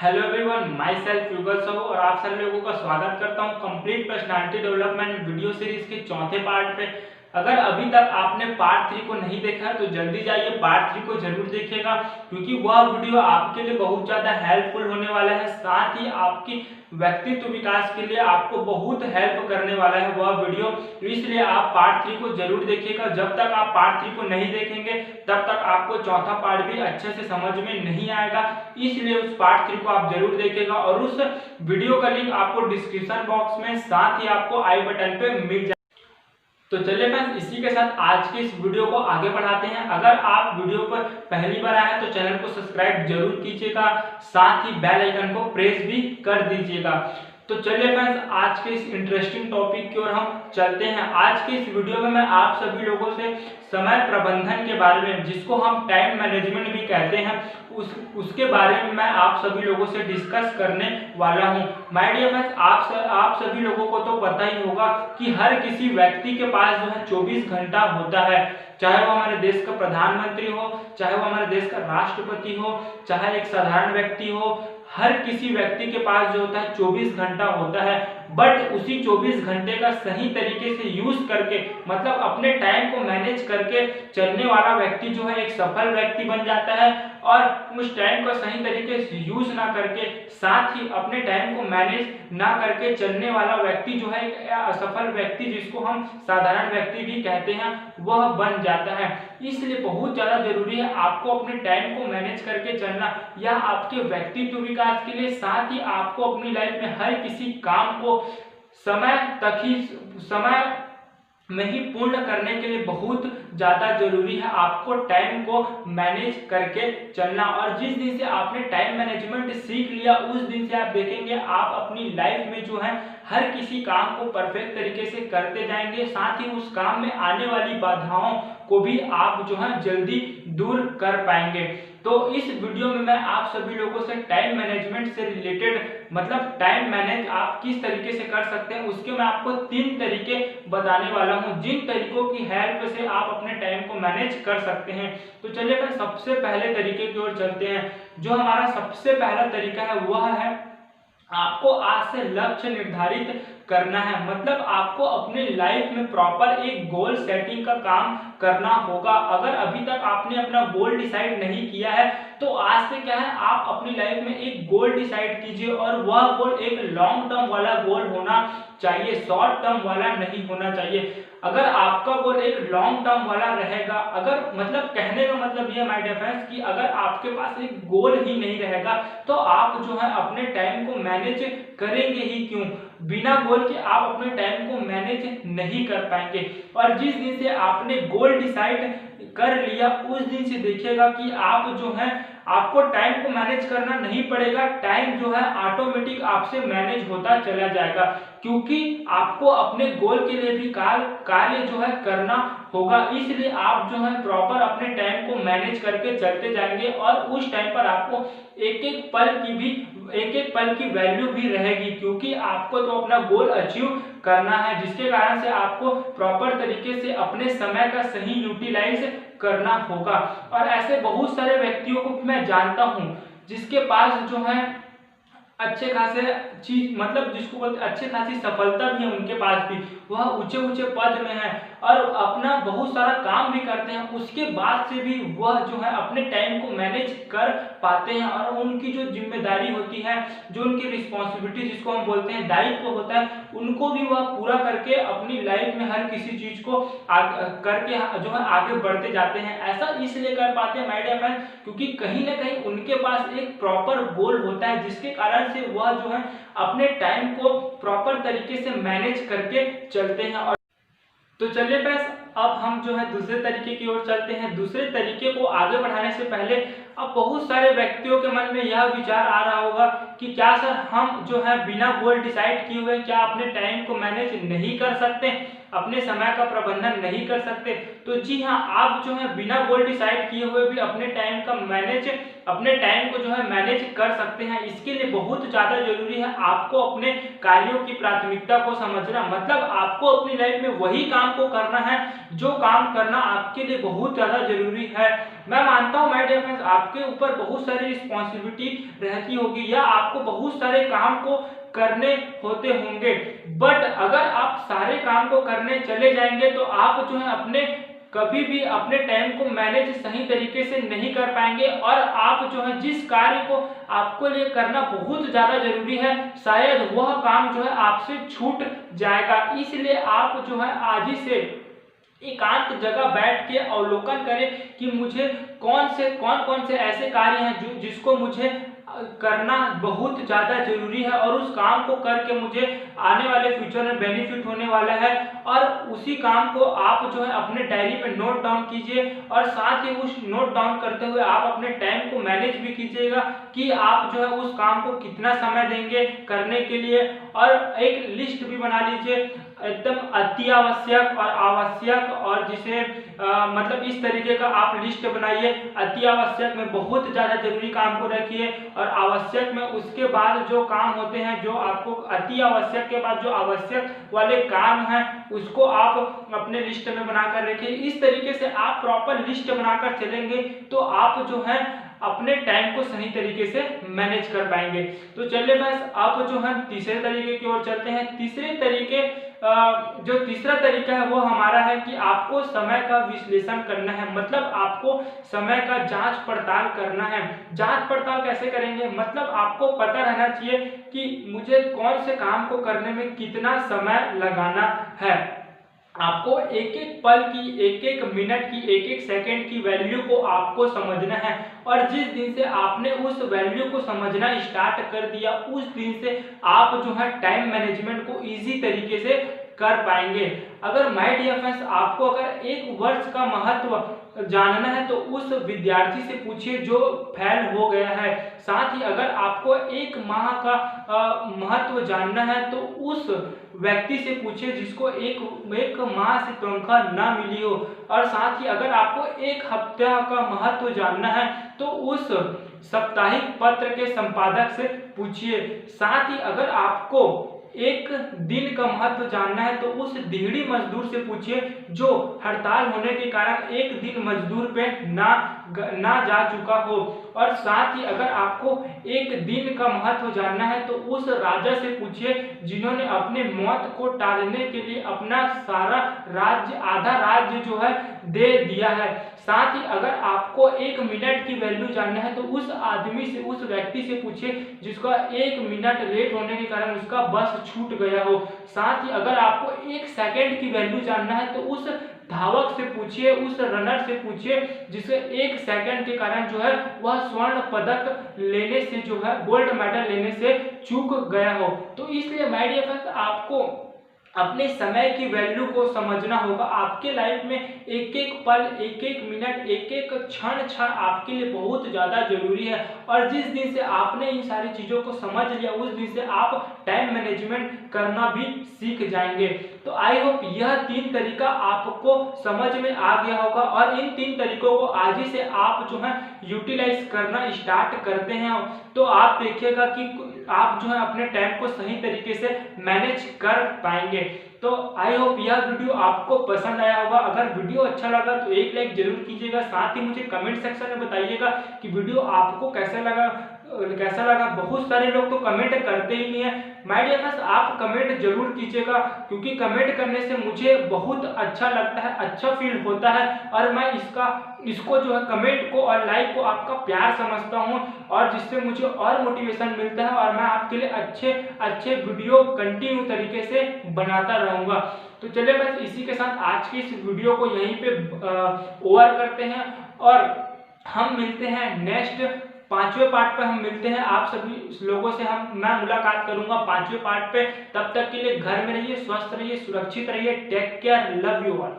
Hello everyone, my self युगल साहू और आप सभी लोगों का स्वागत करता हूं complete personality development video series के चौथे पार्ट पे। अगर अभी तक आपने पार्ट 3 को नहीं देखा है तो जल्दी जाइए पार्ट 3 को जरूर देखिएगा, क्योंकि वह वीडियो आपके लिए बहुत ज़्यादा हेल्पफुल होने वाला है। साथ ही आपकी व्यक्तित्व विकास के लिए आपको बहुत हेल्प करने वाला है वह वीडियो। तो इसलिए आप पार्ट 3 को जरूर देखिएगा। जब तक आप पार्ट 3 को नहीं देखेंगे तब तक आपको चौथा पार्ट भी अच्छे से समझ में नहीं आएगा। इसलिए उस पार्ट 3 को आप जरूर देखिएगा और उस वीडियो का लिंक आपको डिस्क्रिप्शन बॉक्स में, साथ ही आपको आई बटन पे मिल जाएगा। तो चलिए फ्रेंड्स, इसी के साथ आज के इस वीडियो को आगे बढ़ाते हैं। अगर आप वीडियो पर पहली बार आए हैं तो चैनल को सब्सक्राइब जरूर कीजिएगा, साथ ही बेल आइकन को प्रेस भी कर दीजिएगा। तो चलिए फ्रेंड्स, आज के इस इंटरेस्टिंग टॉपिक की ओर हम चलते हैं। आज के इस वीडियो में मैं आप सभी लोगों से समय प्रबंधन के बारे में, जिसको हम टाइम मैनेजमेंट भी कहते हैं, उसके बारे में मैं आप सभी लोगों से डिस्कस करने वाला हूं। माय डियर फ्रेंड्स, आप सभी लोगों को तो पता ही होगा कि हर किसी व्यक्ति के पास जो है 24 घंटा होता है। चाहे वो हमारे देश का प्रधानमंत्री हो, चाहे वो हमारे देश का राष्ट्रपति हो, चाहे एक साधारण व्यक्ति हो, हर किसी व्यक्ति के पास जो होता है 24 घंटा होता है। बट उसी 24 घंटे का सही तरीके से यूज करके, मतलब अपने टाइम को मैनेज करके चलने वाला व्यक्ति जो है एक सफल व्यक्ति बन जाता है। और उस टाइम को सही तरीके से यूज ना करके, साथ ही अपने टाइम को मैनेज ना करके चलने वाला व्यक्ति जो है एक असफल व्यक्ति, जिसको हम साधारण व्यक्ति भी कहते हैं, वह बन जाता है। इसलिए बहुत ज्यादा जरूरी है आपको अपने टाइम को मैनेज करके चलना, या आपके व्यक्तित्व विकास के लिए, साथ ही आपको अपनी लाइफ में हर किसी काम को समय में ही पूर्ण करने के लिए बहुत ज़्यादा जरूरी है आपको टाइम को मैनेज करके चलना। और जिस दिन से आपने टाइम मैनेजमेंट सीख लिया, उस दिन से आप देखेंगे आप अपनी लाइफ में जो है हर किसी काम को परफेक्ट तरीके से करते जाएंगे, साथ ही उस काम में आने वाली बाधाओं को भी आप जो है जल्दी दूर कर पाएंगे। तो इस वीडियो में मैं आप सभी लोगों से टाइम मैनेजमेंट से रिलेटेड, मतलब टाइम मैनेज आप किस तरीके से कर सकते हैं, उसके मैं आपको 3 तरीके बताने वाला हूं, जिन तरीकों की हेल्प से आप अपने टाइम को मैनेज कर सकते हैं। तो चलिए फिर सबसे पहले तरीके की ओर चलते हैं। जो हमारा सबसे पहला तरीका है वह है आपको आज से लक्ष्य निर्धारित करना है। मतलब आपको अपने लाइफ में प्रॉपर एक गोल सेटिंग का काम करना होगा। अगर अभी तक आपने अपना गोल डिसाइड नहीं किया है तो आज से क्या है, आप अपनी लाइफ में एक गोल डिसाइड कीजिए, और वह गोल एक लॉन्ग टर्म वाला गोल होना चाहिए, शॉर्ट टर्म वाला नहीं होना चाहिए। अगर आपका गोल एक लॉन्ग टर्म वाला रहेगा, अगर मतलब कहने का मतलब यह माय डियर फ्रेंड्स कि अगर आपके पास एक गोल ही नहीं रहेगा तो आप जो है अपने टाइम को मैनेज करेंगे ही क्यों। बिना गोल के आप अपने टाइम को मैनेज नहीं कर पाएंगे। और जिस दिन से आपने गोल डिसाइड कर लिया, उस दिन से देखिएगा कि आप जो है आपको टाइम को मैनेज करना नहीं पड़ेगा, टाइम जो है ऑटोमेटिक आपसे मैनेज होता चला जाएगा, क्योंकि आपको अपने गोल के लिए भी कार्य जो है करना होगा। इसलिए आप जो है प्रॉपर अपने टाइम को मैनेज करके चलते जाएंगे, और उस टाइम पर आपको एक एक पल की वैल्यू भी रहेगी, क्योंकि आपको तो अपना गोल अचीव करना है, जिसके कारण से आपको प्रॉपर तरीके से अपने समय का सही यूटिलाइज करना होगा। और ऐसे बहुत सारे व्यक्तियों को मैं जानता हूं जिसके पास जो है अच्छे खासे चीज, मतलब जिसको बोलते अच्छे खासी सफलता भी है उनके पास भी, वह ऊंचे ऊंचे पद में है और अपना बहुत सारा काम भी करते हैं, उसके बाद से भी वह जो है अपने टाइम को मैनेज कर पाते हैं। और उनकी जो जिम्मेदारी होती है, जो उनकी रिस्पॉन्सिबिलिटी, जिसको हम बोलते हैं दायित्व होता है, उनको भी वह पूरा करके अपनी लाइफ में हर किसी चीज को करके जो है आगे बढ़ते जाते हैं। ऐसा इसलिए कर पाते हैं माय डियर फ्रेंड्स, क्योंकि कहीं ना कहीं उनके पास एक प्रॉपर गोल होता है, जिसके कारण से वह जो है अपने टाइम को प्रॉपर तरीके से मैनेज करके चलते हैं। और तो चलिए फ्रेंड्स, अब हम जो है दूसरे तरीके की ओर चलते हैं। दूसरे तरीके को आगे बढ़ाने से पहले अब बहुत सारे व्यक्तियों के मन में यह विचार आ रहा होगा कि क्या सर हम जो है बिना गोल डिसाइड किए हुए क्या अपने टाइम को मैनेज नहीं कर सकते। अपने समय का प्रबंधन नहीं कर सकते, तो जी हाँ, आप जो है बिना गोल डिसाइड किए हुए भी अपने टाइम को जो है मैनेज कर सकते हैं। इसके लिए बहुत ज़्यादा जरूरी है आपको अपने कार्यों की प्राथमिकता को समझना। मतलब आपको अपनी लाइफ में वही काम को करना है जो काम करना आपके लिए बहुत ज़्यादा जरूरी है। मैं मानता हूँ माय डियर फ्रेंड्स, आपके ऊपर बहुत सारी रिस्पॉन्सिबिलिटी रहती होगी या आपको बहुत सारे काम को करने होते होंगे, बट अगर आप सारे काम को करने चले जाएंगे तो आप जो है कभी भी अपने टाइम को मैनेज सही तरीके से नहीं कर पाएंगे, और आप जो है जिस कार्य को आपको लिए करना बहुत ज़्यादा जरूरी है, शायद वह काम जो है आपसे छूट जाएगा। इसलिए आप जो है आज ही से एकांत जगह बैठ के अवलोकन करें कि मुझे कौन कौन से ऐसे कार्य हैं जिसको मुझे करना बहुत ज़्यादा जरूरी है, और उस काम को करके मुझे आने वाले फ्यूचर में बेनिफिट होने वाला है। और उसी काम को आप जो है अपने डायरी पे नोट डाउन कीजिए, और साथ ही उस नोट डाउन करते हुए आप अपने टाइम को मैनेज भी कीजिएगा कि आप जो है उस काम को कितना समय देंगे करने के लिए, और एक लिस्ट भी बना लीजिए एकदम अति आवश्यक और आवश्यक, और जिसे मतलब इस तरीके का आप लिस्ट बनाइए। अति आवश्यक में बहुत ज़्यादा जरूरी काम को रखिए, और आवश्यक में उसके बाद जो काम होते हैं, जो आपको अति आवश्यक के बाद जो आवश्यक वाले काम हैं उसको आप अपने लिस्ट में बनाकर रखिए। इस तरीके से आप प्रॉपर लिस्ट बनाकर चलेंगे तो आप जो है अपने टाइम को सही तरीके से मैनेज कर पाएंगे। तो चलिए बस अब जो है तीसरे तरीके की ओर चलते हैं। जो तीसरा तरीका है वो हमारा है कि आपको समय का विश्लेषण करना है। मतलब आपको समय का जांच पड़ताल करना है। जांच पड़ताल कैसे करेंगे? मतलब आपको पता रहना चाहिए कि मुझे कौन से काम को करने में कितना समय लगाना है। आपको एक एक पल की, एक एक मिनट की, एक एक सेकंड की वैल्यू को आपको समझना है, और जिस दिन से आपने उस वैल्यू को समझना स्टार्ट कर दिया उस दिन से आप जो है टाइम मैनेजमेंट को इजी तरीके से कर पाएंगे। अगर माय डियर फ्रेंड्स आपको अगर एक वर्ष का महत्व जानना है तो उस विद्यार्थी से पूछिए जो फेल हो गया है। साथ ही अगर आपको एक माह का महत्व जानना है तो उस व्यक्ति से पूछिए जिसको एक माह से तनख्वाह ना मिली हो। और साथ ही अगर आपको एक हफ्ता का महत्व जानना है तो उस साप्ताहिक पत्र के संपादक से पूछिए। साथ ही अगर आपको एक दिन का महत्व जानना है तो उस दिहाड़ी मजदूर से पूछिए जो हड़ताल होने के कारण एक दिन मजदूर पे ना जा चुका हो। और साथ ही अगर आपको एक दिन का महत्व जानना है तो उस राजा से पूछिए जिन्होंने अपने मौत को टालने के लिए अपना सारा राज्य, आधा राज्य जो है दे दिया है। साथ ही अगर आपको एक मिनट की वैल्यू जानना है तो उस आदमी से, उस व्यक्ति से पूछिए जिसका एक मिनट लेट होने के कारण उसका बस छूट गया हो। साथ ही अगर आपको एक सेकंड की वैल्यू जानना है तो उस धावक से पूछिए, उस रनर से पूछिए जिसे एक सेकंड के कारण जो है वह स्वर्ण पदक लेने से, जो है गोल्ड मेडल लेने से चूक गया हो। तो इसलिए माय डियर फ्रेंड्स आपको अपने समय की वैल्यू को समझना होगा। आपके लाइफ में एक एक पल, एक एक मिनट, एक एक क्षण आपके लिए बहुत ज़्यादा जरूरी है, और जिस दिन से आपने इन सारी चीज़ों को समझ लिया उस दिन से आप टाइम मैनेजमेंट करना भी सीख जाएंगे। तो आई होप यह 3 तरीका आपको समझ में आ गया होगा, और इन 3 तरीकों को आज ही से आप जो है यूटिलाइज करना स्टार्ट करते हैं तो आप देखिएगा कि आप जो है अपने टाइम को सही तरीके से मैनेज कर पाएंगे। तो आई होप यह वीडियो आपको पसंद आया होगा। अगर वीडियो अच्छा लगा तो एक लाइक जरूर कीजिएगा। साथ ही मुझे कमेंट सेक्शन में बताइएगा कि वीडियो आपको कैसा लगा। बहुत सारे लोग तो कमेंट करते ही नहीं है। माय डियर फ्रेंड्स आप कमेंट जरूर कीजिएगा, क्योंकि कमेंट करने से मुझे बहुत अच्छा लगता है, अच्छा फील होता है, और मैं इसको जो है कमेंट को और लाइक को आपका प्यार समझता हूं, और जिससे मुझे और मोटिवेशन मिलता है, और मैं आपके लिए अच्छे वीडियो कंटिन्यू तरीके से बनाता रहूंगा। तो चलिए बस इसी के साथ आज की इस वीडियो को यहीं पे ओवर करते हैं, और हम मिलते हैं नेक्स्ट 5वें पार्ट पे। हम मिलते हैं आप सभी लोगों से मैं मुलाकात करूंगा 5वें पार्ट पे। तब तक के लिए घर में रहिए, स्वस्थ रहिए, सुरक्षित रहिए। Take care, love you all.